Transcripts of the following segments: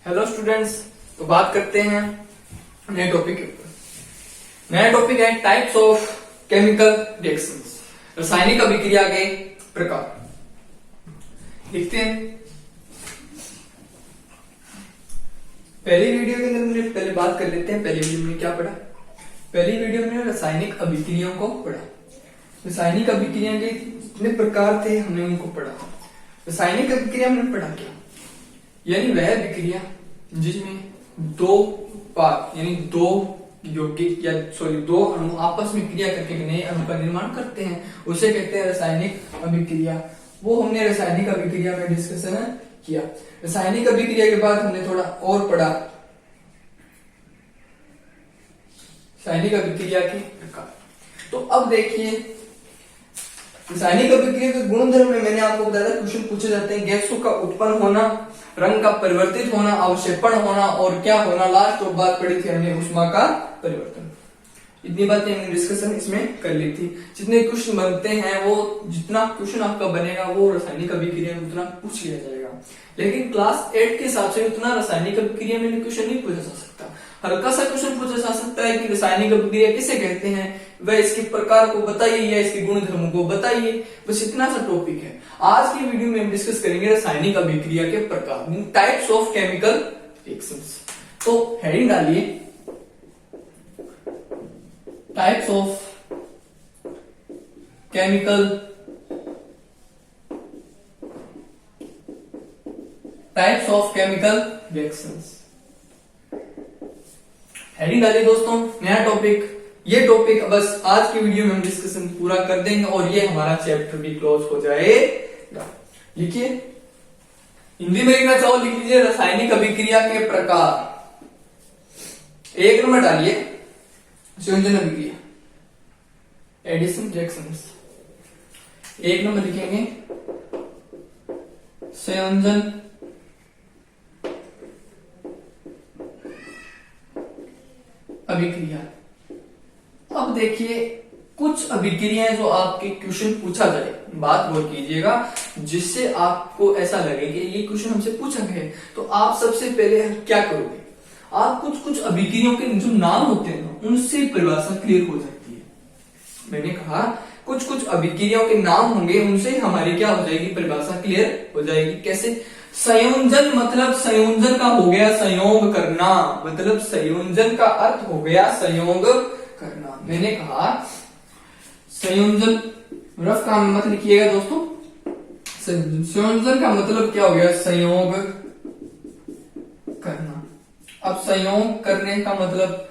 Hello students, तो बात करते हैं नए टॉपिक के ऊपर। नया टॉपिक है टाइप्स ऑफ केमिकल रिएक्शंस, रासायनिक अभिक्रिया के प्रकार। देखते हैं पहली वीडियो के अंदर हमने पहले बात कर लेते हैं। पहली वीडियो में क्या पढ़ा? पहली वीडियो में रासायनिक अभिक्रियाओं को पढ़ा। रासायनिक अभिक्रिया के जितने प्रकार थे हमने उनको पढ़ा। रासायनिक अभिक्रिया हमने पढ़ा क्या? यानी वह अभिक्रिया जिसमें दो पार यानी दो यौगिक या दो अणु आपस में क्रिया करके नए अणु का निर्माण करते हैं, उसे कहते हैं रासायनिक अभिक्रिया। वो हमने रासायनिक अभिक्रिया में डिस्कशन किया। रासायनिक अभिक्रिया के बाद हमने थोड़ा और पढ़ा रासायनिक अभिक्रिया के प्रकार। तो अब देखिए रासायनिक अभिक्रिया के गुणधर्म में मैंने आपको बताया था, क्वेश्चन पूछे जाते हैं गैसों का उत्पन्न होना, रंग का परिवर्तित होना, अवक्षेपण होना और क्या होना। लास्ट और बात पढ़ी थी हमने ऊष्मा का परिवर्तन। इतनी बातें हमने डिस्कशन इसमें कर ली थी। जितने क्वेश्चन बनते हैं वो जितना क्वेश्चन आपका बनेगा वो रासायनिक अभिक्रिया में उतना पूछ लिया जाएगा, लेकिन क्लास 8 के हिसाब से उतना रासायनिक अभिक्रिया में क्वेश्चन नहीं पूछा जा सकता। हल्का सा क्वेश्चन पूछा जा सकता है कि रासायनिक अभिक्रिया किसे कहते हैं, वह इसके प्रकार को बताइए या इसके गुण धर्मों को बताइए। बस इतना सा टॉपिक है। आज की वीडियो में हम डिस्कस करेंगे रासायनिक अभिक्रिया के प्रकार, टाइप्स ऑफ केमिकल रिएक्शंस। तो हेडिंग डालिए types of chemical reactions. Heading डालिए दोस्तों, नया टॉपिक। ये टॉपिक बस आज की वीडियो में हम डिस्कशन पूरा कर देंगे और ये हमारा चैप्टर भी क्लोज हो जाएगा। लिखिए, हिंदी में लिखना चाहो लिख लीजिए रासायनिक अभिक्रिया के प्रकार। एक नंबर डालिए संयोजन अभिक्रिया, एडिशन रिएक्शंस। एक नंबर लिखेंगे संयोजन अभिक्रिया। अब देखिए कुछ अभिक्रियाएं जो आपके क्वेश्चन पूछा जाए, बात गौर कीजिएगा, जिससे आपको ऐसा लगे कि ये क्वेश्चन हमसे पूछा गया है, तो आप सबसे पहले क्या करोगे? आप कुछ अभिक्रियाओं के जो नाम होते हैं ना, उनसे परिभाषा क्लियर हो जाती है। मैंने कहा कुछ अभिक्रियाओं के नाम होंगे, उनसे हमारी क्या हो जाएगी, परिभाषा क्लियर हो जाएगी। कैसे? संयोजन मतलब संयोजन का हो गया संयोग करना, मतलब संयोजन का अर्थ हो गया संयोग करना। मैंने कहा संयोजन, रफ का मत लिखिएगा दोस्तों। संयोजन का मतलब क्या हो गया, संयोग करना। अब संयोग करने का मतलब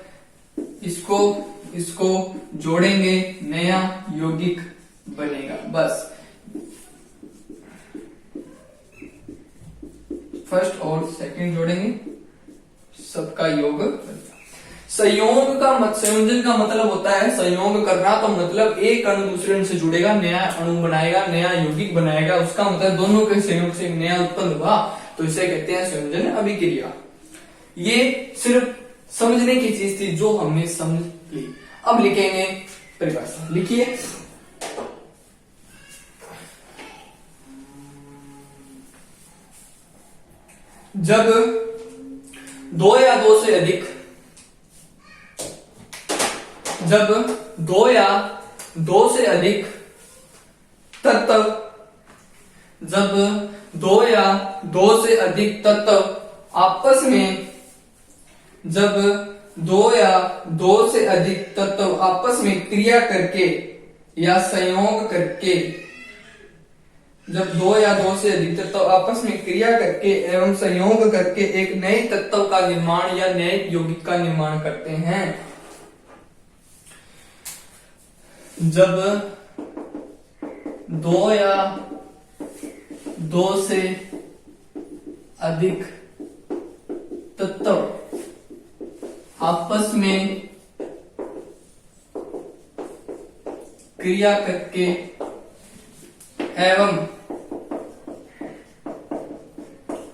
इसको जोड़ेंगे, नया यौगिक बनेगा। बस फर्स्ट और सेकंड जोड़ेंगे, सबका योग बनेगा। संयोजन का मतलब होता है संयोग करना। तो मतलब एक अणु दूसरे अणु से जुड़ेगा, नया अणु बनाएगा, नया यौगिक बनाएगा, उसका मतलब दोनों के संयोग से नया उत्पन्न हुआ, तो इसे कहते हैं संयोजन अभिक्रिया। ये सिर्फ समझने की चीज थी जो हमने समझ ली। अब लिखेंगे परिभाषा। लिखिए, जब दो या दो से अधिक तत्व आपस में क्रिया करके या संयोग करके, जब दो या दो से अधिक तत्व आपस में क्रिया करके एवं संयोग करके एक नए तत्व का निर्माण या नए यौगिक का निर्माण करते हैं। जब दो या दो से अधिक तत्व आपस में क्रिया करके एवं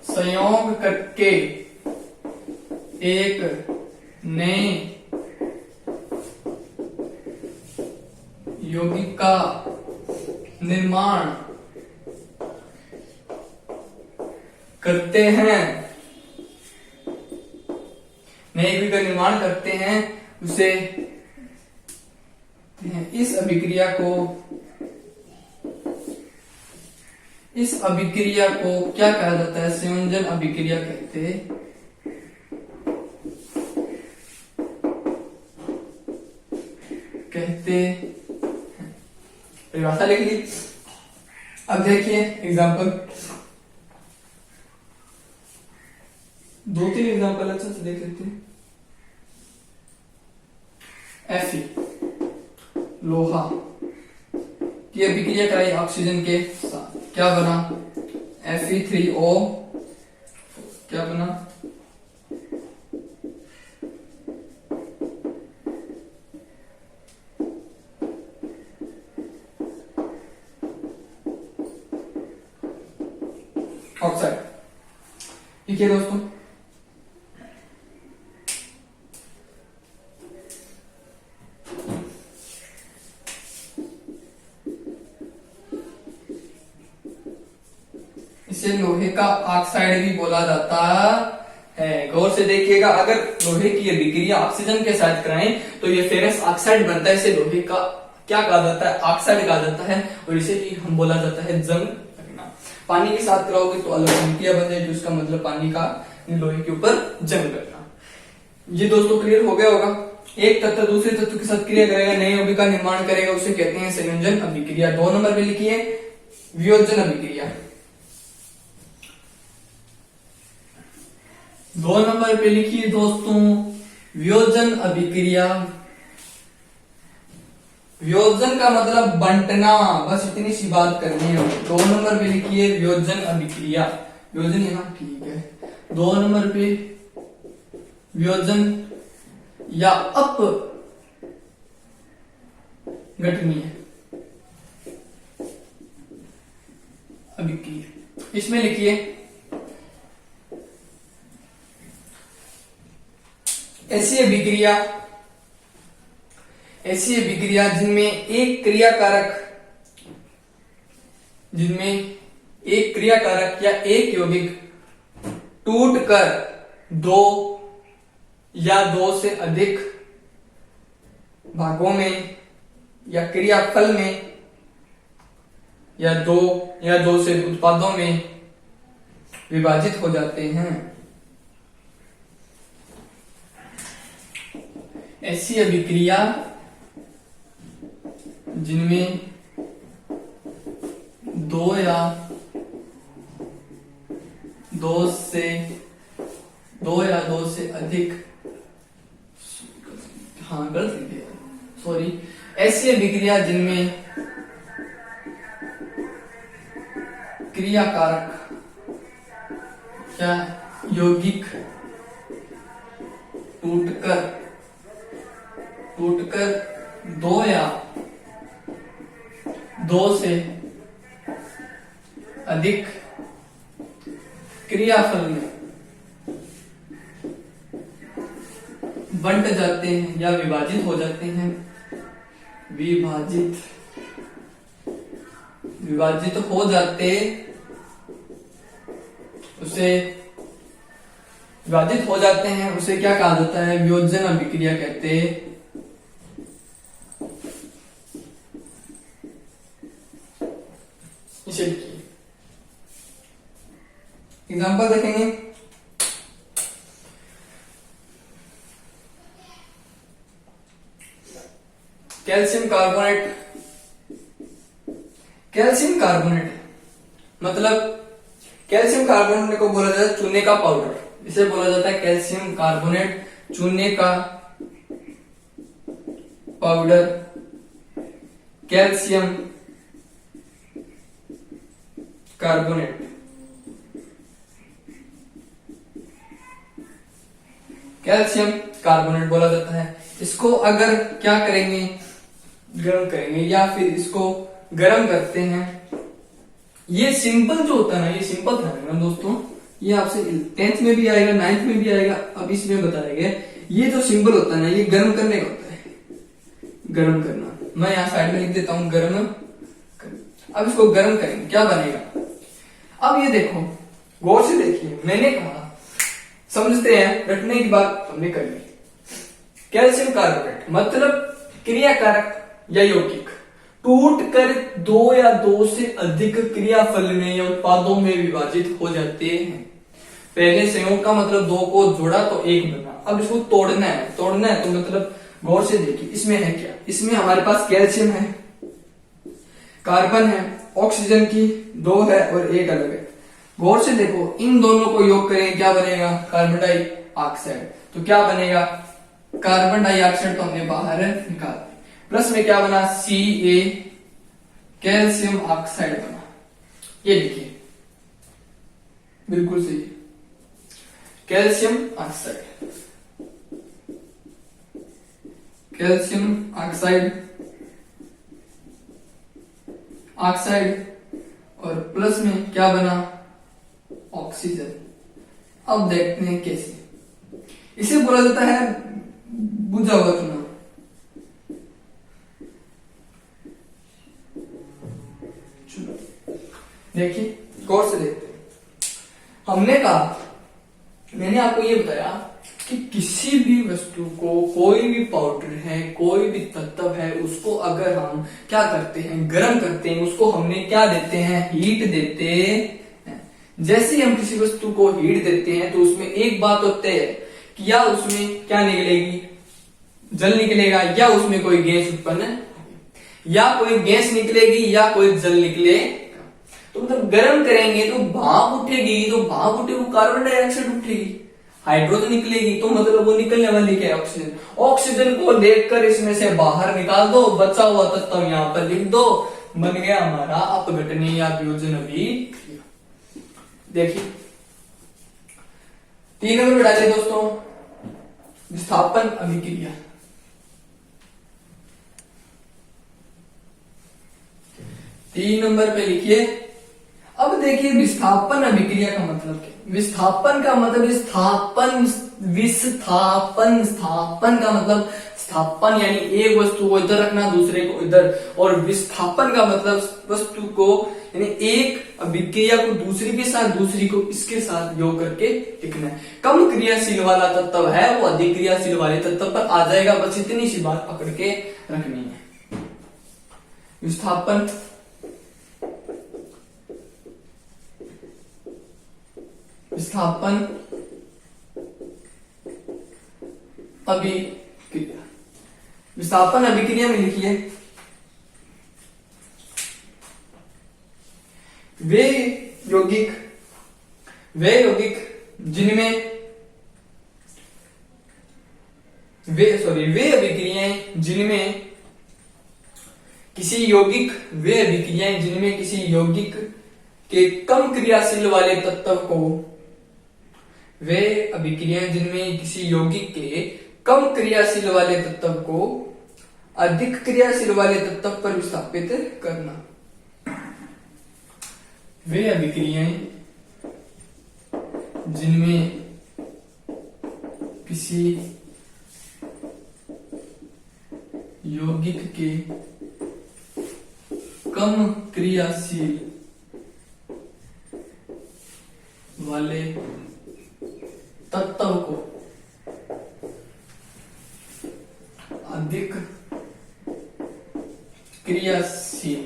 संयोग करके एक नए यौगिक का निर्माण करते हैं नए युग्मिक का निर्माण करते हैं उसे इस अभिक्रिया को क्या कहा जाता है? संयोजन अभिक्रिया कहते परिभाषा लिख ली। अब देखिए एग्जांपल, 2-3 एग्जांपल अच्छा से देख लेते हैं। Fe लोहा की अभिक्रिया कराई ऑक्सीजन के साथ, क्या बना? Fe3O क्या बना? ऑक्साइड। ठीक है दोस्तों, इसे लोहे का ऑक्साइड भी बोला जाता है। गौर से देखिएगा, अगर लोहे की अभिक्रिया ऑक्सीजन के साथ कराएं तो ये फेरस ऑक्साइड बनता है। इसे लोहे का क्या कहा जाता है? ऑक्साइड कहा जाता है। और इसे ही हम बोला जाता है जंग लगना। पानी के साथ कराओगे तो अलग अभिक्रिया बन जाएगी, जिसका मतलब पानी का लोहे के ऊपर जंग लगना। ये दोस्तों क्लियर हो गया होगा। एक तत्व दूसरे तत्व के साथ क्रिया करेगा, नए यौगिक का निर्माण करेगा, उसे कहते हैं संयोजन अभिक्रिया। 2 नंबर पे लिखिए वियोजन अभिक्रिया। 2 नंबर पे लिखिए दोस्तों वियोजन अभिक्रिया। वियोजन का मतलब बंटना, बस इतनी सी बात करनी है। 2 नंबर पे लिखिए वियोजन अभिक्रिया। वियोजन यहाँ ठीक है। 2 नंबर पे वियोजन या अपघटनीय अभिक्रिया। इसमें लिखिए ऐसी अभिक्रिया जिनमें एक क्रियाकारक या एक यौगिक टूटकर 2 या 2 से अधिक भागों में या क्रियाफल में या 2 या 2 से उत्पादों में विभाजित हो जाते हैं। ऐसी अभिक्रिया जिनमें 2 या 2 से अधिक, ऐसी अभिक्रिया जिनमें क्रियाकारक या यौगिक टूटकर 2 या 2 से अधिक क्रियाफल में बंट जाते हैं या विभाजित हो जाते हैं। विभाजित हो जाते, उसे विभाजित हो जाते हैं, उसे क्या कहा जाता है? वियोजन अभिक्रिया कहते हैं। इसे लिखिए, एग्जांपल देखेंगे। कैल्शियम कार्बोनेट मतलब कैल्शियम कार्बोनेट को बोला जाता है चूने का पाउडर। इसे बोला जाता है कैल्शियम कार्बोनेट, चूने का पाउडर। कैल्शियम कार्बोनेट बोला जाता है। इसको अगर क्या करेंगे? गर्म करेंगे या फिर इसको गर्म करते हैं। ये सिंपल जो होता है ना, ये सिंपल था ना दोस्तों, ये आपसे 10th में भी आएगा, 9th में भी आएगा। अब इसमें बताया गया ये जो सिंबल होता है ना, ये गर्म करने का होता है। गर्म करना, मैं यहाँ साइड में लिख देता हूं गर्म। अब इसको गर्म करेंगे, क्या बनेगा? अब ये देखो, गौर से देखिए, मैंने कहा समझते हैं, रटने की बात हमने कर ली। कैल्शियम कार्बोनेट मतलब क्रियाकारक या यौगिक टूट कर दो या दो से अधिक क्रियाफल में या उत्पादों में विभाजित हो जाते हैं। पहले संयोग का मतलब दो को जोड़ा तो एक बना, अब इसको तोड़ना है तो मतलब गौर से देखिए इसमें है क्या। इसमें हमारे पास कैल्शियम है, कार्बन है, ऑक्सीजन की दो है और एक अलग है। गौर से देखो, इन दोनों को योग करें क्या बनेगा, कार्बन डाइऑक्साइड। तो क्या बनेगा, कार्बन डाइऑक्साइड तो हमने बाहर निकाल दिया, प्लस में क्या बना, Ca कैल्शियम ऑक्साइड बना। ये लिखिए, बिल्कुल सही, calcium oxide, calcium oxide, oxide और प्लस में क्या बना, ऑक्सीजन। अब देखते हैं कैसे। इसे बोला जाता है बुझा हुआ चूना। देखिए गौर से देखते हैं। हमने कहा, मैंने आपको ये बताया कि किसी भी वस्तु को, कोई भी पाउडर है, कोई भी तत्व है, उसको अगर हम क्या करते हैं, गर्म करते हैं, उसको हमने क्या देते हैं, हीट देते हैं। जैसे ही हम किसी वस्तु को हीट देते हैं तो उसमें एक बात होती है कि या उसमें क्या निकलेगी, जल निकलेगा, या उसमें कोई गैस उत्पन्न, या कोई गैस निकलेगी या कोई जल निकलेगा। तो मतलब गर्म करेंगे तो भाप उठेगी, तो भाप उठे वो कार्बन डाइऑक्साइड उठेगी, हाइड्रोजन निकलेगी, तो मतलब वो निकलने वाली क्या है, ऑक्सीजन। ऑक्सीजन को देखकर इसमें से बाहर निकाल दो, बचा हुआ तत्व यहाँ पर लिख दो, बन गया हमारा अपघटनीय या वियोजन अभिक्रिया। देखिए 3 नंबर डालिए दोस्तों, विस्थापन अभिक्रिया। तीन नंबर पे लिखिए। अब देखिए विस्थापन अभिक्रिया का मतलब क्या। विस्थापन का मतलब विस्थापन, स्थापन का मतलब स्थापन यानी एक वस्तु को इधर रखना, दूसरे को इधर, और विस्थापन का मतलब वस्तु को यानी एक अभिक्रिया को दूसरी के साथ, दूसरी को इसके साथ योग करके लिखना है। कम क्रियाशील वाला तत्व है वो अधिक क्रियाशील वाले तत्व पर आ जाएगा, बस इतनी सी बात पकड़ के रखनी है। विस्थापन अभिक्रिया। विस्थापन अभिक्रिया में लिखिए वे यौगिक वे अभिक्रियाएं जिनमें किसी यौगिक के कम क्रियाशील वाले तत्व को, वे अभिक्रियाएं जिनमें किसी यौगिक के कम क्रियाशील वाले तत्व को अधिक क्रियाशील वाले तत्व पर विस्थापित करना। वे अभिक्रियाएं जिनमें किसी यौगिक के कम क्रियाशील वाले तत्व को अधिक क्रियाशील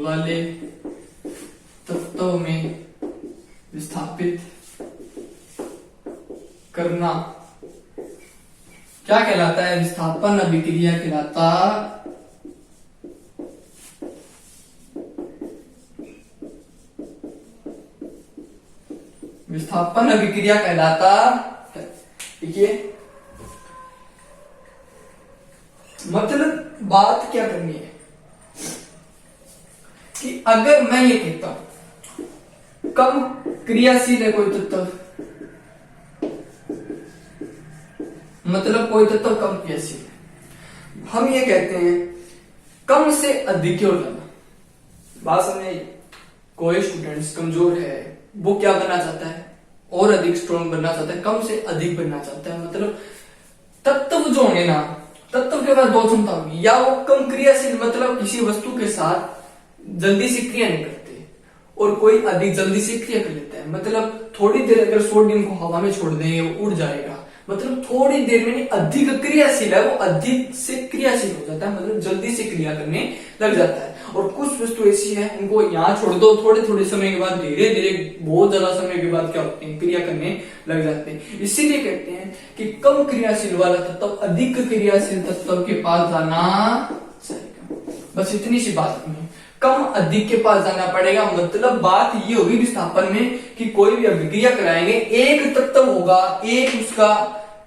वाले तत्व में विस्थापित करना क्या कहलाता है, विस्थापन अभिक्रिया कहलाता। विस्थापन अभिक्रिया कहलाता है। देखिए मतलब बात क्या करनी है कि अगर मैं ये कहता हूं कम क्रियाशील है कोई तत्व, मतलब कोई तत्व कम क्रियाशील है, हम ये कहते हैं कम से अधिक की ओर जाना। बात समझे। कोई स्टूडेंट्स कमजोर है, वो क्या बनना चाहता है, और अधिक स्ट्रॉन्ग बनना चाहता है, कम से अधिक बनना चाहता है। मतलब तत्व जो होंगे ना, तत्व के पास दो क्षमता होगी, या वो कम क्रियाशील मतलब किसी वस्तु के साथ जल्दी से क्रिया नहीं करते, और कोई अधिक जल्दी से क्रिया कर लेता है। मतलब थोड़ी देर अगर सोडियम को हवा में छोड़ दें वो उड़ जाएगा, मतलब थोड़ी देर में अधिक क्रियाशील है, वो अधिक से क्रियाशील हो जाता है, मतलब जल्दी से क्रिया करने लग जाता है। और कुछ वस्तु ऐसी है उनको यहाँ छोड़ दो, थोड़े थोड़े समय के बाद धीरे धीरे बहुत ज्यादा समय के बाद क्या होते हैं, क्रिया करने लग जाते हैं। इसीलिए कहते हैं कि कम क्रियाशील वाला तत्व अधिक क्रियाशील तत्व के पास जाना चाहिए। बस इतनी सी बात है, कम अधिक के पास जाना पड़ेगा। मतलब बात ये होगी विस्थापन में कि कोई भी अभिक्रिया कराएंगे, एक तत्व होगा, एक उसका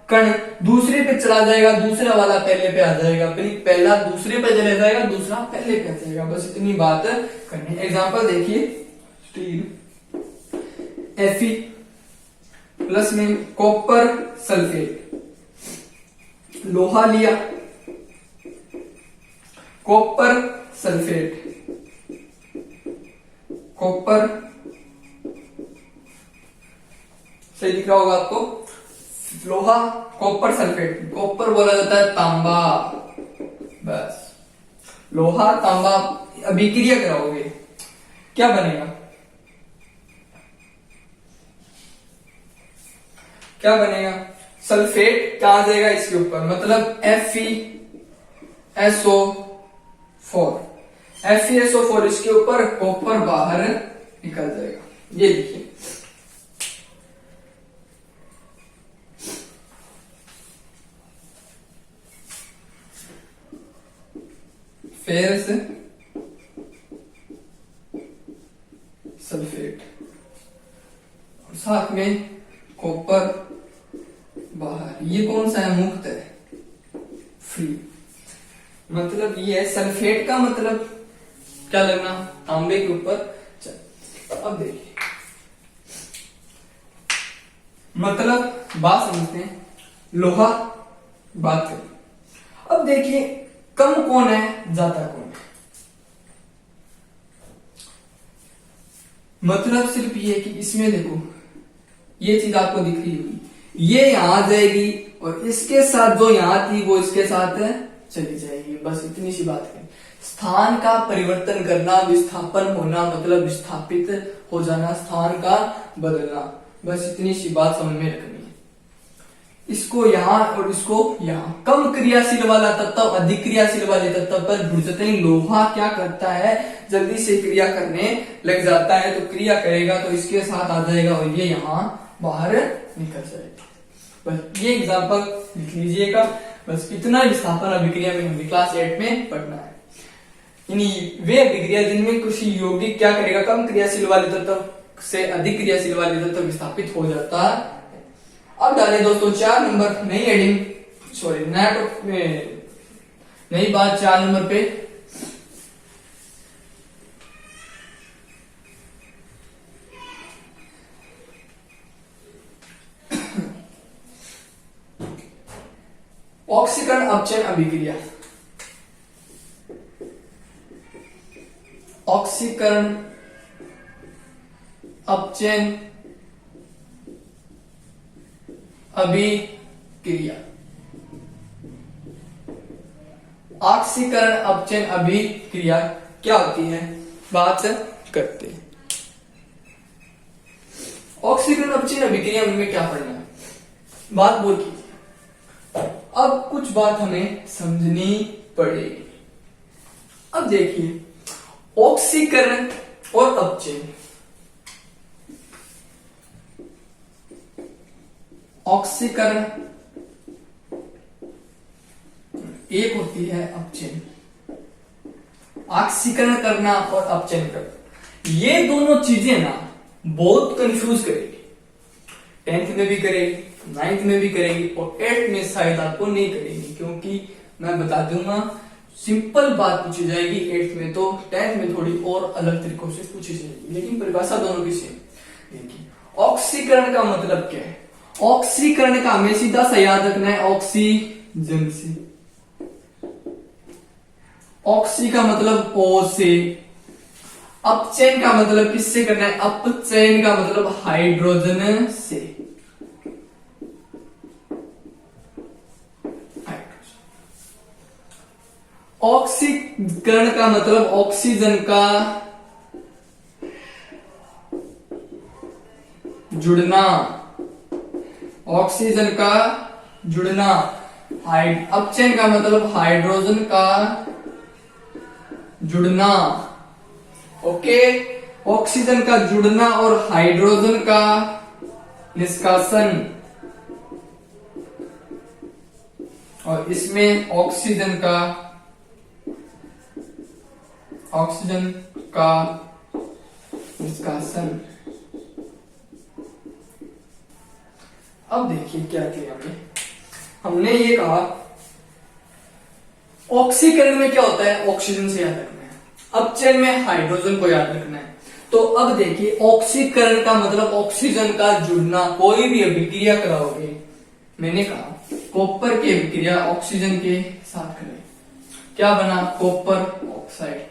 कण दूसरे पे चला जाएगा, दूसरा वाला पहले पे आ जाएगा, पहला दूसरे पे चले जाएगा, दूसरा पहले पे आ जाएगा। बस इतनी बात करनी। एग्जांपल देखिए, स्टील Fe प्लस में कॉपर सल्फेट, लोहा लिया, कॉपर सल्फेट, कॉपर सही दिख रहा होगा आपको, लोहा कॉपर सल्फेट, कॉपर बोला जाता है तांबा, बस लोहा तांबा अभिक्रिया कराओगे क्या बनेगा, क्या बनेगा, सल्फेट क्या आ जाएगा इसके ऊपर, मतलब FeSO4, FeSO4 इसके ऊपर, कॉपर बाहर निकल जाएगा। ये देखिए फेरस सल्फेट और साथ में कॉपर बाहर। ये कौन सा है, मुक्त है, फ्री। मतलब ये सल्फेट का मतलब क्या लगना, तांबे के ऊपर। चल अब देखिए, मतलब बात समझते हैं, लोहा बात करें। अब देखिए कम कौन है, ज्यादा कौन है। मतलब सिर्फ ये कि इसमें देखो ये चीज आपको दिख रही होगी, ये यहां आ जाएगी और इसके साथ जो यहां थी वो इसके साथ चली जाएगी। बस इतनी सी बात है। स्थान का परिवर्तन करना, विस्थापन होना, मतलब विस्थापित हो जाना, स्थान का बदलना, बस इतनी सी बात समझ में रखनी है। इसको यहां और इसको यहां। कम क्रियाशील वाला तत्व अधिक क्रियाशील वाले तत्व पर जुड़ जाते हैं। लोहा क्या करता है, जल्दी से क्रिया करने लग जाता है, तो क्रिया करेगा तो इसके साथ आ जाएगा और ये यहां बाहर निकल जाएगा। बस ये एग्जांपल लिख लीजिएगा। बस इतना विस्थापन अभिक्रिया में हमें क्लास 8 में पढ़ना है। इन्हीं वे अभिक्रिया जिनमें कुछ यौगिक क्या करेगा, कम क्रियाशील वाले तत्व से अधिक क्रियाशील वाले तत्व विस्थापित हो जाता है। अब डालें दोस्तों 4 नंबर, नई हेडिंग, सॉरी नई बात 4 नंबर पे। ऑक्सीकरण अपचयन अभिक्रिया। ऑक्सीकरण अपचयन अभिक्रिया। ऑक्सीकरण अपचयन अभिक्रिया क्या होती है, बात करते हैं। ऑक्सीकरण अपचयन अभिक्रिया में क्या पढ़ना है, बात बोल कीजिए। अब कुछ बात हमें समझनी पड़ेगी। अब देखिए ऑक्सीकरण और अपचयन, ऑक्सीकरण एक होती है अपचयन। ऑक्सीकरण करना और अपचयन करना, ये दोनों चीजें ना बहुत कंफ्यूज करेगी। 10th में भी करेगी, 9th में भी करेगी और 8th में शायद आपको नहीं करेगी, क्योंकि मैं बता दूंगा सिंपल बात पूछी जाएगी 8th में, तो 10th में थोड़ी और अलग तरीकों से पूछी जाएगी, लेकिन परिभाषा दोनों की सेम। देखिए ऑक्सीकरण का मतलब क्या है, ऑक्सीकरण का हमें सीधा सा याद रखना है ऑक्सीजन से। ऑक्सी का मतलब ओ से। अपचयन का मतलब किससे करना है, अपचयन का मतलब हाइड्रोजन से। ऑक्सीकरण का मतलब ऑक्सीजन का जुड़ना, ऑक्सीजन का जुड़ना, अपचयन का मतलब हाइड्रोजन का जुड़ना। ओके, ऑक्सीजन का जुड़ना और हाइड्रोजन का निष्कासन, और इसमें ऑक्सीजन का निष्कासन। अब देखिए क्या किया हमने ये कहा ऑक्सीकरण में क्या होता है, ऑक्सीजन से याद रखना है, अपचयन में हाइड्रोजन को याद रखना है। तो अब देखिए ऑक्सीकरण का मतलब ऑक्सीजन का जुड़ना। कोई भी अभिक्रिया कराओगे, मैंने कहा कॉपर की अभिक्रिया ऑक्सीजन के साथ करें, क्या बना, कॉपर ऑक्साइड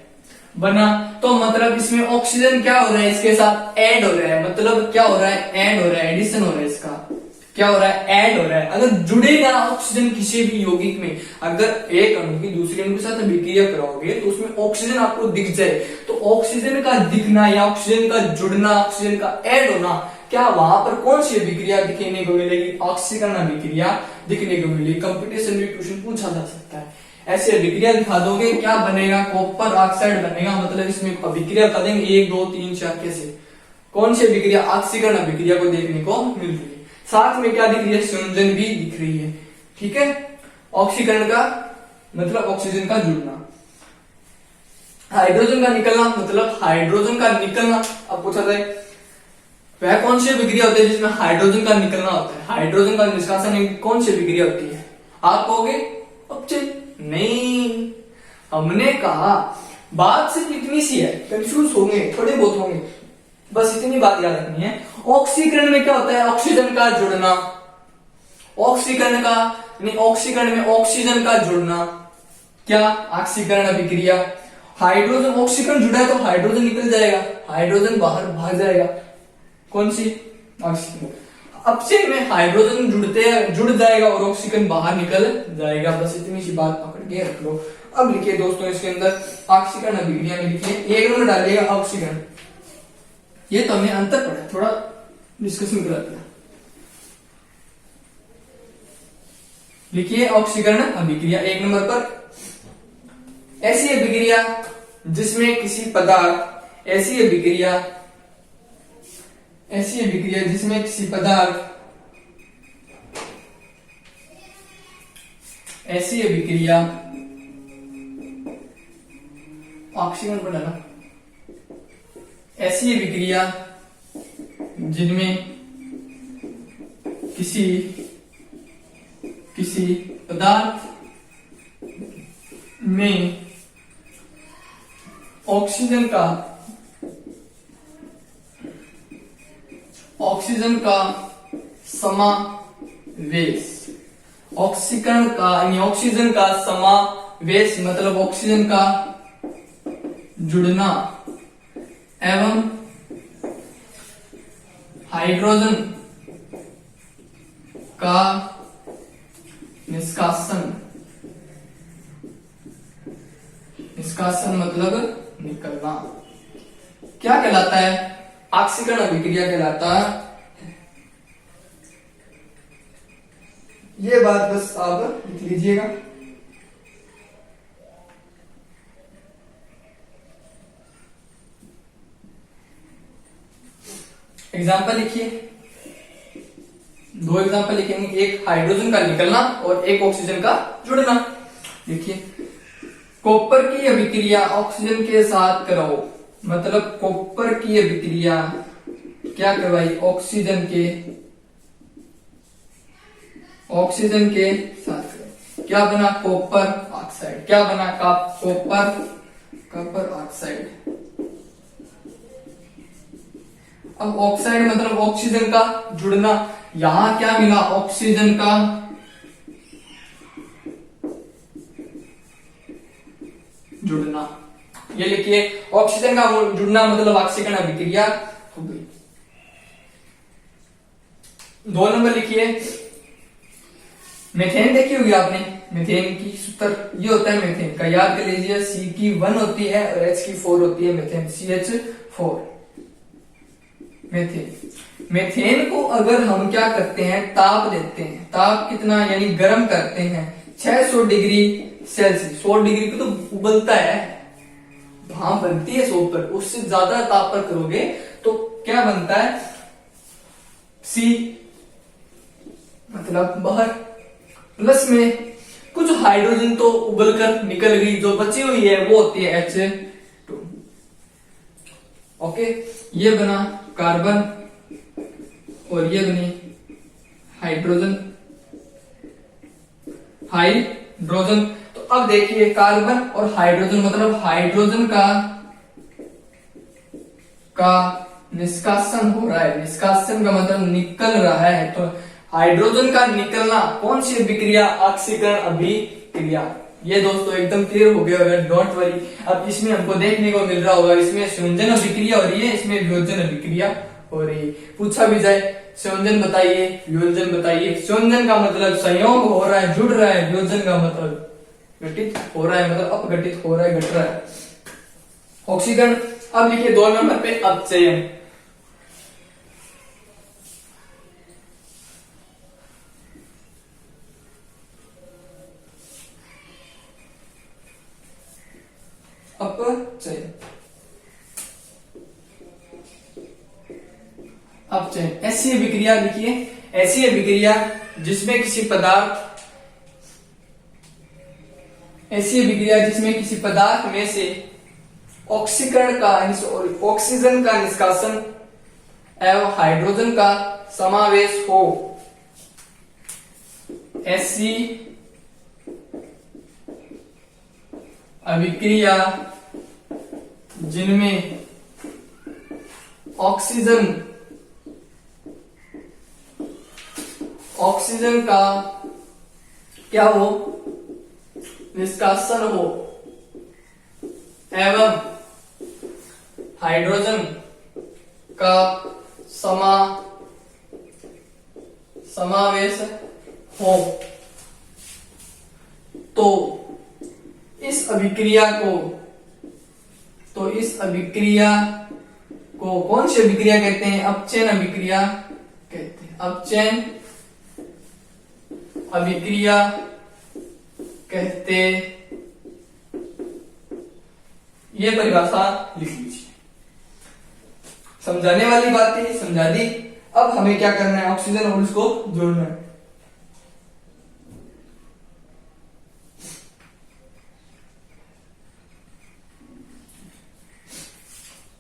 बना। तो मतलब इसमें ऑक्सीजन क्या हो रहा है, इसके साथ ऐड हो रहा है, मतलब क्या हो रहा है, ऐड हो रहा है, एडिशन हो रहा है, इसका क्या हो रहा है, ऐड हो रहा है। अगर जुड़ेगा ऑक्सीजन किसी भी यौगिक में, अगर एक अणु की दूसरे अणु के साथ अभिक्रिया कराओगे तो उसमें ऑक्सीजन आपको दिख जाए, तो ऑक्सीजन का दिखना या ऑक्सीजन का जुड़ना, ऑक्सीजन का ऐड होना, क्या वहां पर कौन सी अभिक्रिया दिखने को मिलेगी, ऑक्सीकरण अभिक्रिया दिखने को मिलेगी। कंपटीशन में क्वेश्चन पूछा जा सकता है, ऐसे अभिक्रिया दिखा दोगे, क्या बनेगा, कॉपर ऑक्साइड बनेगा। मतलब इसमें अभिक्रिया बता देंगे 1 2 3 4 कैसे, कौन सी अभिक्रिया, ऑक्सीकरण अभिक्रिया को देखने को मिल रही है। साथ में क्या दिख रही है, संयोजन भी दिख रही है। ठीक है, ऑक्सीकरण का मतलब ऑक्सीजन का जुड़ना, हाइड्रोजन का निकलना मतलब हाइड्रोजन का निकलना। अब पूछा जाए वह कौन सी अभिक्रिया होती है जिसमें हाइड्रोजन का निकलना होता है, हाइड्रोजन का निष्कासन कौन सी अभिक्रिया होती है, आप कहोगे अपचयन। नहीं, हमने कहा बात सिर्फ इतनी सी है, कंफ्यूज होंगे, थोड़े बहुत होंगे, बस इतनी बात याद रखनी है। ऑक्सीकरण में क्या होता है, ऑक्सीजन का जुड़ना, ऑक्सीकरण का नहीं, ऑक्सीकरण में ऑक्सीजन का जुड़ना, क्या, ऑक्सीकरण अभिक्रिया। हाइड्रोजन, ऑक्सीकरण जुड़ा है तो हाइड्रोजन निकल जाएगा, हाइड्रोजन बाहर भाग जाएगा, कौन सी, ऑक्सीजन। अपचयन में हाइड्रोजन जुड़ जाएगा और ऑक्सीजन बाहर निकल जाएगा। बस इतनी सी बात पकड़ के रख लो। अब लिखिए दोस्तों इसके अंदर ऑक्सीकरण अभिक्रिया में लिखिए, एक नंबर डालिएगा ऑक्सीकरण। ये तो हमने अंतर पढ़ा, थोड़ा डिस्कशन करा दिया। लिखिए ऑक्सीकरण अभिक्रिया, एक नंबर पर ऐसी अभिक्रिया जिसमें किसी पदार्थ, ऐसी अभिक्रिया जिसमें किसी पदार्थ, ऐसी अभिक्रिया, ऑक्सीजन पर डाला, ऐसी अभिक्रिया जिनमें किसी पदार्थ में ऑक्सीजन का समावेश, ऑक्सीकरण का यानी ऑक्सीजन का समावेश मतलब ऑक्सीजन का जुड़ना एवं हाइड्रोजन का निष्कासन, निष्कासन मतलब निकलना, क्या कहलाता है, ऑक्सीकरण अभिक्रिया कहलाता है। ये बात बस आप लिख लीजिएगा। एग्जाम्पल लिखिए, 2 एग्जाम्पल लिखेंगे, एक हाइड्रोजन का निकलना और एक ऑक्सीजन का जुड़ना। देखिए कॉपर की अभिक्रिया ऑक्सीजन के साथ कराओ, मतलब कॉपर की अभिक्रिया क्या करवाई, ऑक्सीजन के साथ कराई, क्या बना, कॉपर ऑक्साइड, क्या बना, कॉपर ऑक्साइड। अब ऑक्साइड मतलब ऑक्सीजन का जुड़ना, यहां क्या मिला, ऑक्सीजन का जुड़ना। ये लिखिए ऑक्सीजन का जुड़ना मतलब ऑक्सीकरण अभिक्रिया हो गई। 2 नंबर लिखिए, मेथेन देखी होगी आपने, मेथेन की सूत्र ये होता है मेथेन का, याद कर लीजिए, C की 1 होती है और H की 4 होती है, मेथेन CH4 मेथेन। मीथेन को अगर हम क्या करते हैं, ताप देते हैं, ताप कितना यानी गर्म करते हैं 600 डिग्री सेल्सियस, 100 डिग्री पे तो उबलता है, भाप बनती है 100 पर, उससे ज्यादा ताप पर करोगे तो क्या बनता है, सी मतलब बाहर, प्लस में कुछ हाइड्रोजन तो उबलकर निकल गई, जो बची हुई है वो होती है H2। ओके, ये बना कार्बन और ये बनी हाइड्रोजन, हाइड्रोजन। तो अब देखिए कार्बन और हाइड्रोजन मतलब हाइड्रोजन का निष्कासन हो रहा है, निष्कासन का मतलब निकल रहा है। तो हाइड्रोजन का निकलना कौन सी अभिक्रिया, ऑक्सीकरण अभिक्रिया। ये दोस्तों एकदम क्लियर हो गया होगा, डोंट वरी। अब इसमें हमको देखने को मिल रहा होगा, इसमें संयोजन अभिक्रिया हो रही है, इसमें वियोजन अभिक्रिया हो रही है। पूछा भी जाए संयोजन बताइए, वियोजन बताइए। संयोजन का मतलब संयोग हो रहा है, जुड़ रहा है, वियोजन का मतलब घटित हो रहा है, मतलब अपघटित हो रहा है, घट रहा है। ऑक्सीकरण। अब लिखिए 2 नंबर पे अपचयन। अपचयन, अपचयन ऐसी अभिक्रिया लिखिए, ऐसी अभिक्रिया जिसमें किसी पदार्थ, ऐसी अभिक्रिया जिसमें किसी पदार्थ में से ऑक्सीकरण का ऑक्सीजन का निष्कासन एवं हाइड्रोजन का समावेश हो, ऐसी अभिक्रिया जिनमें ऑक्सीजन का क्या हो, निष्कासन हो एवं हाइड्रोजन का समावेश हो, तो इस अभिक्रिया को कौन सी अभिक्रिया कहते हैं, अपचयन अभिक्रिया कहते हैं, अपचयन अभिक्रिया कहते। ये परिभाषा लिख लीजिए। समझाने वाली बातें समझा दी। अब हमें क्या करना है, ऑक्सीजन और उसको जोड़ना है।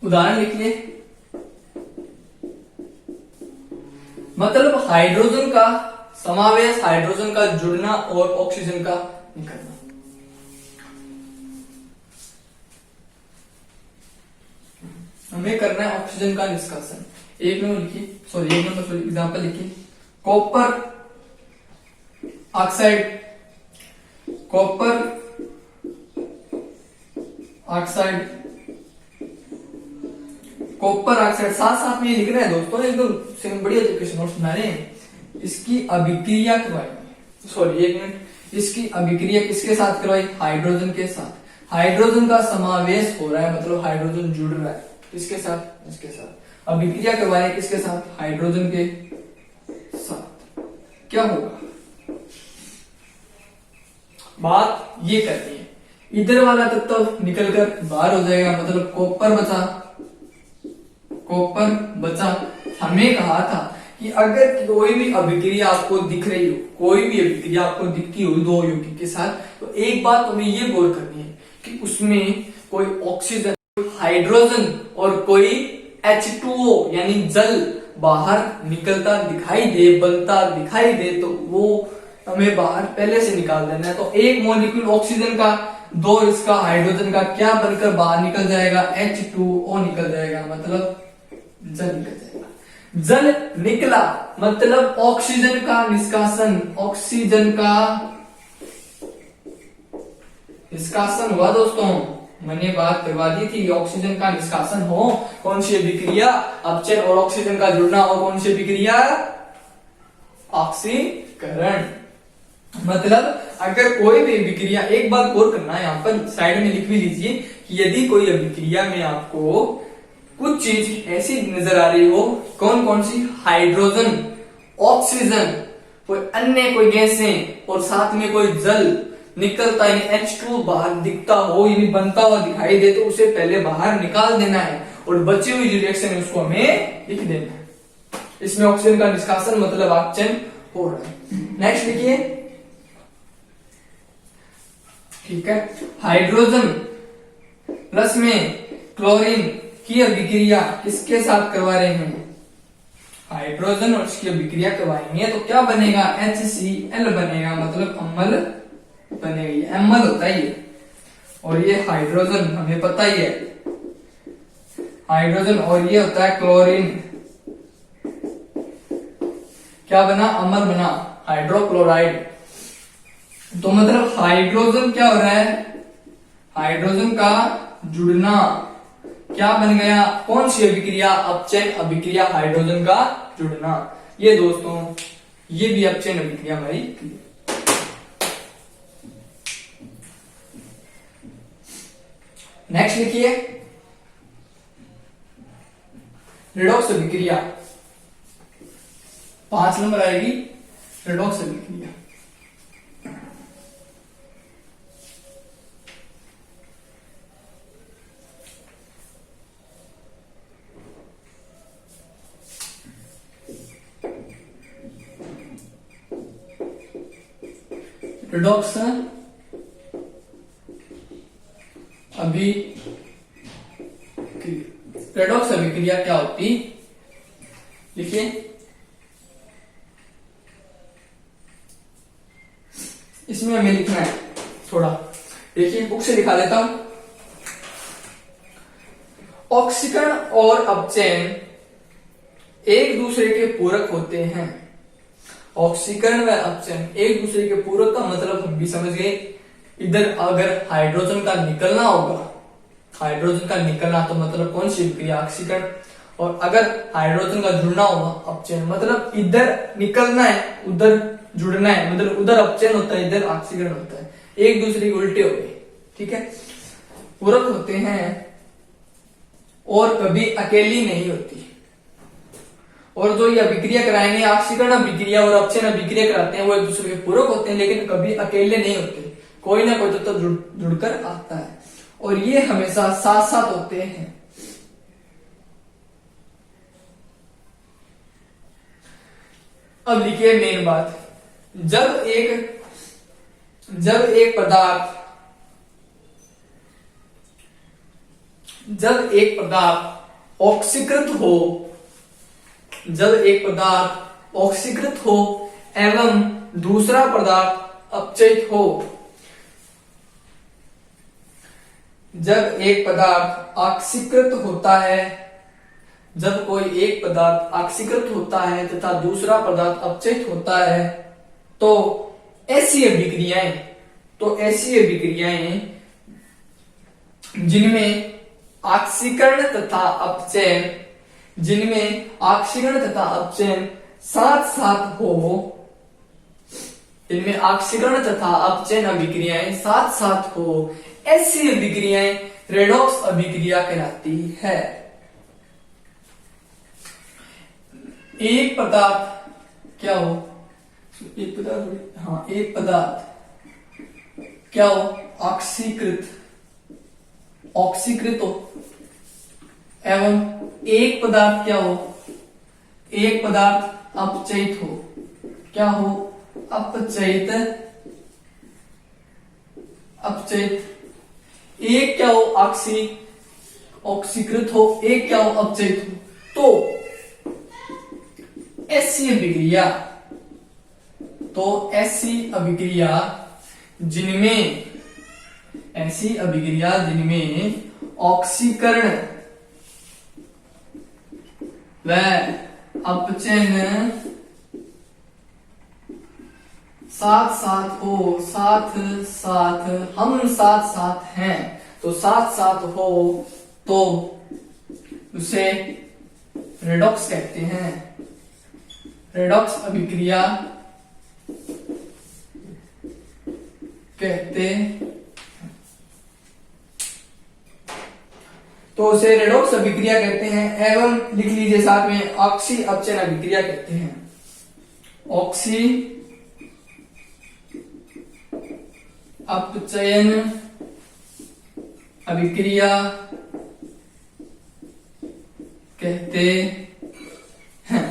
उदाहरण लिखिए, मतलब हाइड्रोजन का समावेश, हाइड्रोजन का जुड़ना और ऑक्सीजन का निकलना। हमें करना है ऑक्सीजन का निष्कासन। एक नंबर एग्जांपल लिखिए, copper oxide, copper oxide, copper oxide साथ साथ में लिख रहे हैं दोस्तों, एकदम बढ़िया तरीके से नोट सुना रहे हैं। इसकी अभिक्रिया करवाई, सॉरी एक मिनट, इसकी अभिक्रिया किसके साथ करवाई, हाइड्रोजन के साथ। हाइड्रोजन का समावेश हो रहा है मतलब हाइड्रोजन जुड़ रहा है, किसके साथ, इसके साथ। अभिक्रिया करवाए किसके साथ, हाइड्रोजन के साथ। क्या होगा, बात ये करनी है, इधर वाला तत्व निकलकर बाहर हो जाएगा, मतलब कॉपर बचा, कॉपर बचा। हमें कहा था कि अगर कोई भी अभिक्रिया आपको दिख रही हो, कोई भी अभिक्रिया आपको दिखती हो दो यौगिक के साथ, तो एक बात हमें ये गौर करनी है कि उसमें कोई ऑक्सीजन, हाइड्रोजन और कोई H2O यानी जल बाहर निकलता दिखाई दे, बनता दिखाई दे, तो वो हमें बाहर पहले से निकाल देना है। तो एक मॉलिक्यूल ऑक्सीजन का, दो इसका हाइड्रोजन का क्या बनकर बाहर निकल जाएगा, H2O निकल जाएगा, मतलब जल निकल जाएगा। जल निकला मतलब ऑक्सीजन का निष्कासन, ऑक्सीजन का निष्कासन हुआ दोस्तों। मैंने बात करवा दी थी, ऑक्सीजन का निष्कासन हो, कौन सी अभिक्रिया, अपचयन और ऑक्सीजन का जुड़ना, और कौन सी अभिक्रिया, ऑक्सीकरण। मतलब अगर कोई भी अभिक्रिया, एक बात गौर करना है, यहाँ पर साइड में लिख भी लीजिए कि यदि कोई अभिक्रिया में आपको कुछ चीज ऐसी नजर आ रही हो, कौन कौन सी, हाइड्रोजन, ऑक्सीजन, कोई अन्य कोई गैसें और साथ में कोई जल निकलता यानी H2 बाहर दिखता हो यानी बनता हुआ दिखाई दे तो उसे पहले बाहर निकाल देना है और बची हुई जो रिएक्शन है उसको हमें लिख देना है। इसमें ऑक्सीजन का निष्कासन मतलब ऑक्सीजन हो रहा है। नेक्स्ट लिखिए, ठीक है, हाइड्रोजन प्लस में क्लोरीन की अभिक्रिया किसके साथ करवा रहे हैं, हाइड्रोजन और इसकी अभिक्रिया करवाएंगे तो क्या बनेगा, HCl बनेगा मतलब अम्ल बनेगा, अम्ल होता है ये। और ये हाइड्रोजन हमें पता ही है, हाइड्रोजन, और ये होता है क्लोरीन, क्या बना, अमर बना, हाइड्रोक्लोराइड। तो मतलब हाइड्रोजन क्या हो रहा है, हाइड्रोजन का जुड़ना क्या बन गया, कौन सी अभिक्रिया, अपचयन अभिक्रिया, हाइड्रोजन का जुड़ना। ये दोस्तों ये भी अपचयन अभिक्रिया हमारी। नेक्स्ट लिखिए, रेडॉक्स अभिक्रिया 5 नंबर आएगी, रेडॉक्स अभिक्रिया। रेडॉक्स रेडॉक्स अभिक्रिया क्या होती, लिखिए, इसमें हमें लिखना है थोड़ा, देखिए बुक से लिखा लेता हूं। ऑक्सीकरण और अपचयन एक दूसरे के पूरक होते हैं। ऑक्सीकरण व अपचयन एक दूसरे के पूरक का मतलब हम भी समझ गए, इधर अगर हाइड्रोजन का निकलना होगा, हाइड्रोजन का निकलना तो मतलब कौन सी अभिक्रिया, ऑक्सीकरण, और अगर हाइड्रोजन का जुड़ना होगा अपचयन, मतलब इधर निकलना है उधर जुड़ना है, मतलब उधर अपचयन होता है इधर ऑक्सीकरण होता है, एक दूसरे के उल्टे हो गए, ठीक है, पूरक होते हैं और कभी अकेली नहीं होती। और जो ये अभिक्रिया कराएंगे, ऑक्सीकरण अभिक्रिया और अपचयन अभिक्रिया कराते हैं, वो एक दूसरे के पूरक होते हैं लेकिन कभी अकेले नहीं होते, कोई ना कोई तो जुड़कर आता है और ये हमेशा साथ साथ होते हैं। अब लिखिए मेन बात, जब एक पदार्थ ऑक्सीकृत हो, जब एक पदार्थ ऑक्सीकृत हो एवं दूसरा पदार्थ अपचयित हो, जब एक पदार्थ ऑक्सीकृत होता है, जब कोई एक पदार्थ ऑक्सीकृत होता है तथा दूसरा पदार्थ अपचयित होता है तो ऐसी अभिक्रियाएं जिनमें ऑक्सीकरण तथा अपचयन साथ साथ हो, इनमें ऑक्सीकरण तथा अपचयन अभिक्रियाएं साथ साथ हो, ऐसी अभिक्रियाएं रेडॉक्स अभिक्रिया कहलाती है। एक पदार्थ क्या हो, एक पदार्थ क्या हो, ऑक्सीकृत हो एवं एक पदार्थ क्या हो, एक पदार्थ अपचयित हो, क्या हो, अपचयित, एक क्या हो ऑक्सीकृत हो, एक क्या हो अपचयित हो, तो ऐसी अभिक्रिया जिनमें ऑक्सीकरण व अपचयन साथ साथ हो, हम साथ साथ हैं तो साथ साथ हो तो उसे रेडॉक्स कहते हैं, रेडॉक्स अभिक्रिया कहते। तो उसे रेडॉक्स अभिक्रिया कहते हैं। एवं लिख लीजिए साथ में ऑक्सी अपचयन अभिक्रिया कहते हैं। ऑक्सी अपचयन अभिक्रिया कहते हैं।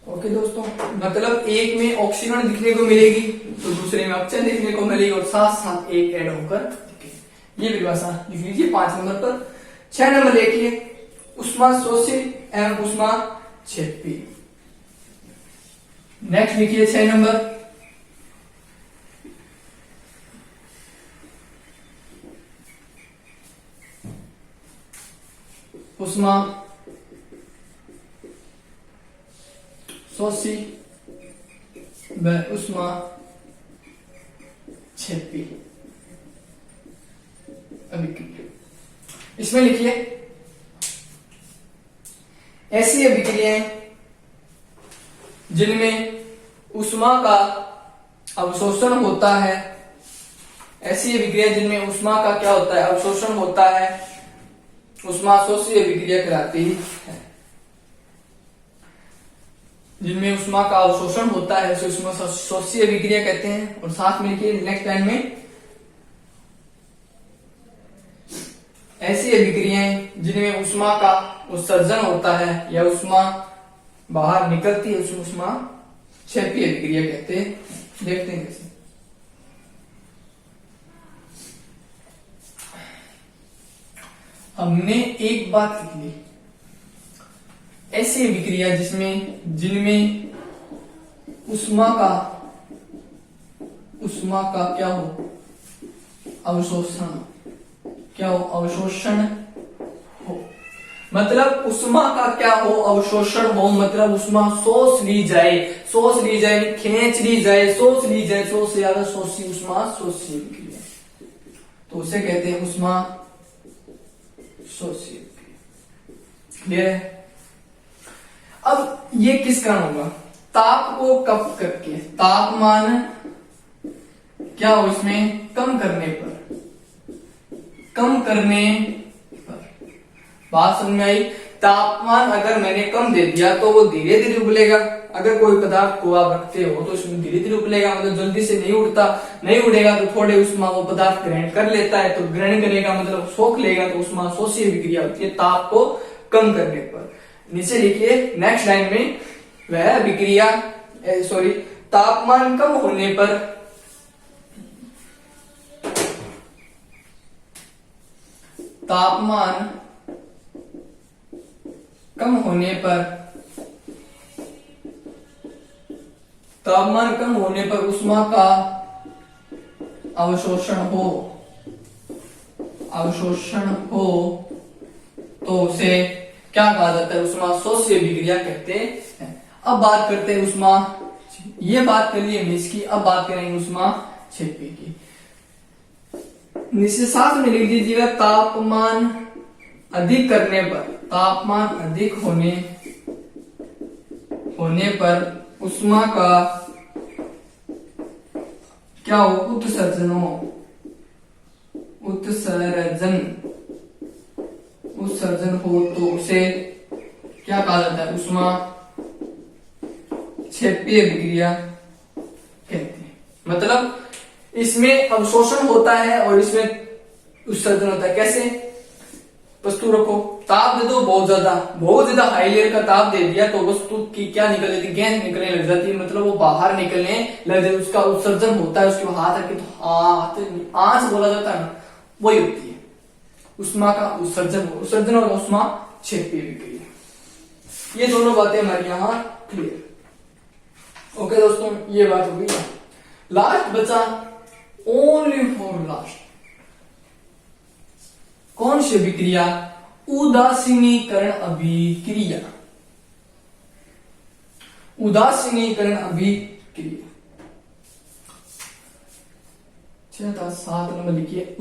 ओके दोस्तों, मतलब एक में ऑक्सीजन दिखने को मिलेगी तो दूसरे में ऑक्सीजन दिखने को मिलेगी और साथ साथ एक ऐड होकर दिखेगी। ये परिभाषा लिख लीजिए 5 नंबर पर। 6 नंबर देखिए, उष्मा शोषित एवं उष्मा क्षेपी। नेक्स्ट लिखिए 6 नंबर, उष्मा शोषी व उष्मा क्षेपी अभिक्रिया। इसमें लिखिए ऐसी अभिक्रियाएं जिनमें उष्मा का अवशोषण होता है, ऐसी अभिक्रिया जिनमें उष्मा का क्या होता है, अवशोषण होता है, उष्मा शोषी अभिक्रिया कहलाती है। जिनमें उष्मा का अवशोषण होता है उसे उष्मा शोषी अभिक्रिया कहते हैं। और साथ में लिखिए नेक्स्ट लाइन में, ऐसी अभिक्रियाएं जिनमें उष्मा का उत्सर्जन होता है या उष्मा बाहर निकलती है उसे उष्मा क्षेपी अभिक्रिया कहते हैं। देखते हैं कैसे। हमने एक बात लिख ली, ऐसी अभिक्रिया जिनमें उष्मा का क्या हो, अवशोषण, क्या हो, अवशोषण हो। मतलब उष्मा का क्या हो, अवशोषण हो, मतलब उष्मा सोच ली जाए, खींच ली जाए, सोच से ज्यादा शोषी, उष्मा शोषी अभिक्रिया, तो उसे कहते हैं उष्मा शोषी अभिक्रिया। क्लियर है? अब ये किस कारण होगा, ताप को कम करके, तापमान क्या हो इसमें कम करने पर, बात समझ में आई। तापमान अगर मैंने कम दे दिया तो वो धीरे धीरे उबलेगा। अगर कोई पदार्थ को आप रखते हो तो उसमें धीरे धीरे उबलेगा, मतलब जल्दी से नहीं उड़ेगा, तो थोड़े उष्मा वो पदार्थ ग्रहण कर लेता है, तो ग्रहण करेगा मतलब सोख लेगा, तो उष्मा शोषी अभिक्रिया होती है ताप को कम करने पर। नीचे लिखिए नेक्स्ट लाइन में, वह अभिक्रिया तापमान कम होने पर, तापमान कम होने पर उष्मा का अवशोषण हो तो उसे क्या कहा जाता है, उष्मा शोषी अभिक्रिया कहते हैं। अब बात करते हैं उष्मा, ये बात कर लिए इसकी, अब बात करेंगे उष्मा क्षेपी की। नीचे साथ में लिख दीजिएगा, तापमान अधिक करने पर, तापमान अधिक होने पर उष्मा का क्या हो, उत्सर्जन हो तो उसे क्या कहा जाता है, उष्मा क्षेपी अभिक्रिया कहते हैं। मतलब इसमें अवशोषण होता है और इसमें उत्सर्जन होता है। कैसे, वस्तु रखो, ताप दे दो बहुत ज्यादा हाई लेवल का ताप दे दिया तो वस्तु की क्या निकल जाती है, गैस निकलने लग जाती है, मतलब वो बाहर निकलने लग जाती है, उसका उत्सर्जन होता है। उसके हाथ रखे तो आंच बोला जाता है ना, वही होती है उष्मा का उत्सर्जन और उष्मा क्षेपी अभिक्रिया। ये दोनों बातें हमारी यहाँ क्लियर। ओके दोस्तों, ये बात हो गई। लास्ट बचा ओनली फॉर लास्ट, कौन सी अभिक्रिया, उदासीनीकरण अभिक्रिया। उदासीनीकरण अभिक्रिया 7 नंबर लिखिए,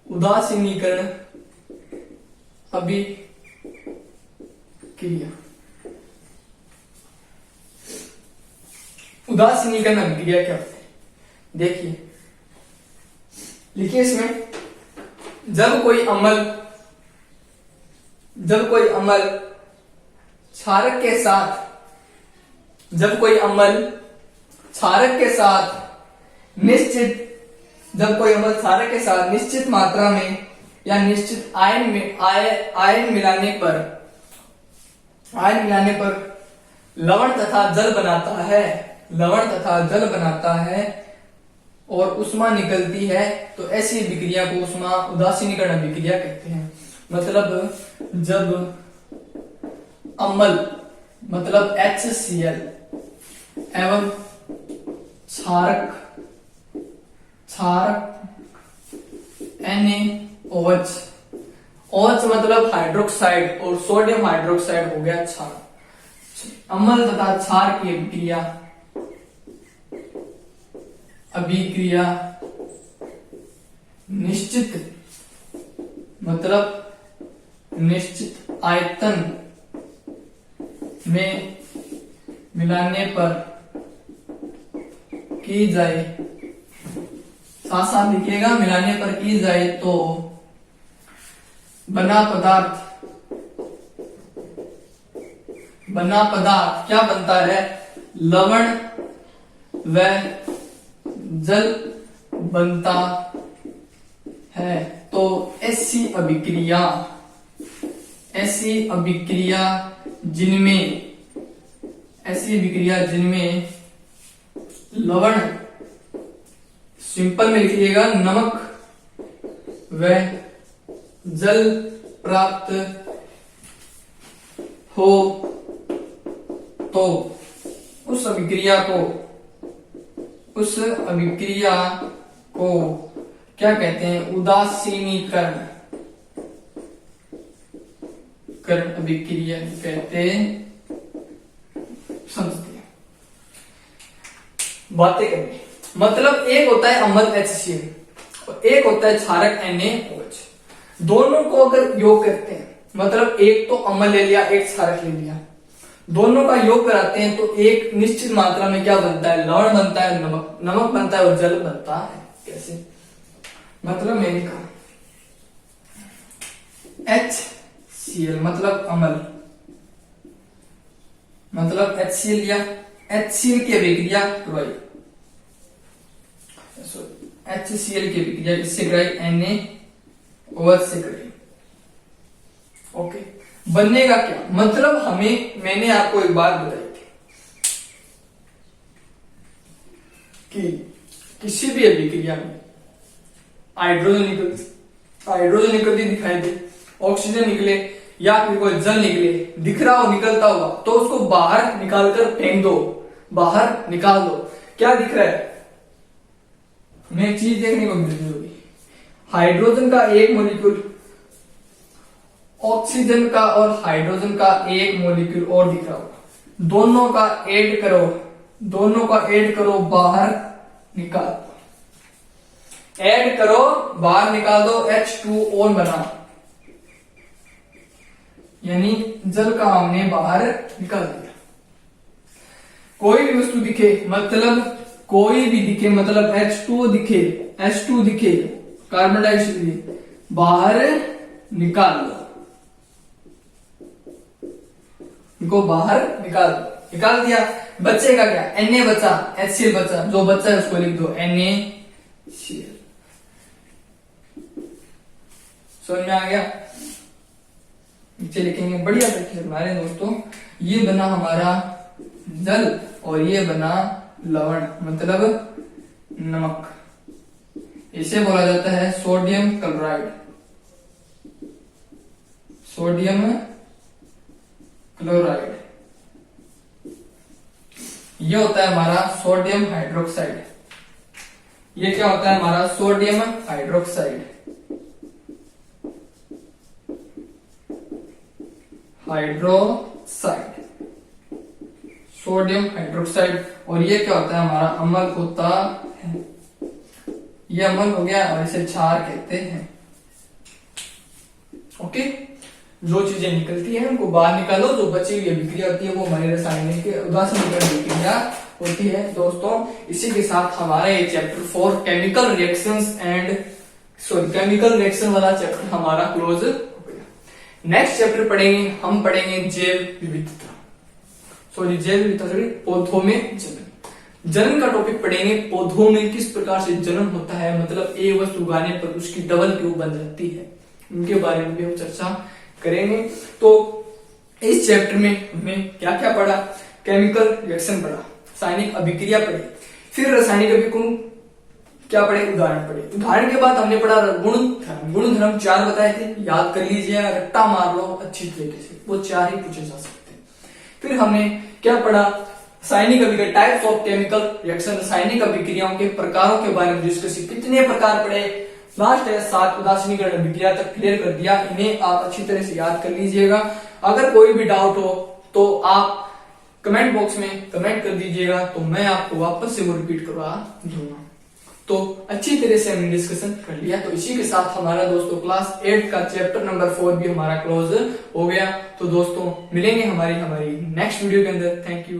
उदासीनीकरण अभिक्रिया। उदासीनीकरण अभिक्रिया क्या होती है? देखिए, लिखिए इसमें, जब कोई अम्ल क्षारक के साथ, जब कोई अम्ल क्षारक के साथ निश्चित मात्रा में या निश्चित आयन मिलाने पर लवण तथा जल बनाता है और उष्मा निकलती है, तो ऐसी अभिक्रिया को उदासीनीकरण अभिक्रिया कहते हैं। मतलब जब अम्ल मतलब HCl एवं क्षारक NaOH, OH मतलब हाइड्रोक्साइड और सोडियम हाइड्रोक्साइड हो गया क्षार। अम्ल तथा क्षार की अभिक्रिया निश्चित आयतन में मिलाने पर की जाए, साथ साथ लिखिएगा, मिलाने पर की जाए तो बना पदार्थ क्या बनता है? लवण व जल बनता है। तो ऐसी अभिक्रिया जिनमें लवण, सिंपल में लिखिएगा, नमक व जल प्राप्त हो, तो उस अभिक्रिया को क्या कहते हैं? उदासीनीकरण अभिक्रिया कहते हैं। समझते हैं, बातें करेंगे। मतलब एक होता है अम्ल HCl और एक होता है क्षारक NaOH। दोनों को अगर योग करते हैं, मतलब एक तो अम्ल ले लिया, एक क्षारक ले लिया, दोनों का योग कराते हैं तो एक निश्चित मात्रा में क्या बनता है? लवण बनता है, नमक बनता है और जल बनता है। कैसे? मतलब मैंने कहा HCl मतलब अम्ल, मतलब HCl या HCl की अभिक्रिया HCl की अभिक्रिया इससे कराई, NaOH से कराई। ओके, बनने का क्या मतलब? मैंने आपको एक बात बताई थी कि किसी भी अभिक्रिया में हाइड्रोजन निकलती दिखाई दे, ऑक्सीजन निकले या फिर कोई जल निकले, दिख रहा हो निकलता हुआ, तो उसको बाहर निकालकर फेंक दो, बाहर निकाल दो। क्या दिख रहा है? हमें एक चीज देखने को मिलती होगी, हाइड्रोजन का एक मॉलिक्यूल, ऑक्सीजन का और हाइड्रोजन का एक मॉलिक्यूल और दिख रहा होगा, दोनों का ऐड करो, बाहर निकाल, ऐड करो, बाहर निकाल दो, H2O बना, यानी जल का हमने बाहर निकाल दिया। कोई भी वस्तु दिखे, मतलब कोई भी दिखे, मतलब H2 दिखे, कार्बन डाइऑक्साइड बाहर निकाल दो, इनको बाहर निकाल दिया। बचेगा क्या? Na बचा, HCl बचा, जो बचा है उसको लिख दो NaCl। समझ में आ गया? नीचे लिखेंगे, बढ़िया तरीके से बना रहे दोस्तों। ये बना हमारा जल और ये बना लवण, मतलब नमक। इसे बोला जाता है सोडियम क्लोराइड, ये होता है हमारा सोडियम हाइड्रोक्साइड। ये क्या होता है? हमारा सोडियम हाइड्रोक्साइड, सोडियम हाइड्रोक्साइड। और ये क्या होता है? हमारा अम्ल होता है। ये अम्ल हो गया और इसे क्षार कहते हैं। ओके, जो चीजें निकलती हैं उनको बाहर निकालो, जो बची हुई अभिक्रिया होती है वो हमारी रासायनिक उदासीनीकरण अभिक्रिया होती है दोस्तों। इसी के साथ हमारा ये chapter 4 chemical reactions and chemical reaction वाला चैप्टर हमारा क्लोज हो गया। नेक्स्ट चैप्टर हम पढ़ेंगे जैव विविधता, पौधों में जनन का टॉपिक पढ़ेंगे। पौधों में किस प्रकार से जनन होता है, मतलब एक वस्तु उगाने पर उसकी डबल क्यों बन जाती है, उनके बारे में भी हम चर्चा करेंगे। तो इस चैप्टर में हमने क्या क्या पढ़ा, केमिकल रिएक्शन पढ़ा, रासायनिक अभिक्रिया पढ़ी, फिर रासायनिक अभिक्रिया क्या पढ़े, उदाहरण पढ़े। उदाहरण के बाद हमने पढ़ा गुण धर्म 4 बताए थे, याद कर लीजिए, रट्टा मार लो अच्छी तरीके से, वो 4 ही पूछे जा सकते हैं। फिर हमने क्या पढ़ा, रासायनिक अभिक्रिया, टाइप्स ऑफ केमिकल रिएक्शन, रासायनिक अभिक्रियाओं के प्रकारों के बारे में डिस्कस, कितने प्रकार पढ़े, लास्ट है 7 उदासीनीकरण अभिक्रिया तक क्लियर कर दिया। इन्हें आप अच्छी तरह से याद कर लीजिएगा। अगर कोई भी डाउट हो तो आप कमेंट बॉक्स में कमेंट कर दीजिएगा, तो मैं आपको वापस से वो रिपीट करवा दूंगा। तो अच्छी तरह से हमने डिस्कशन कर लिया। तो इसी के साथ हमारा दोस्तों क्लास 8 का चैप्टर नंबर 4 भी हमारा क्लोज हो गया। तो दोस्तों मिलेंगे हमारी नेक्स्ट वीडियो के अंदर। Thank you.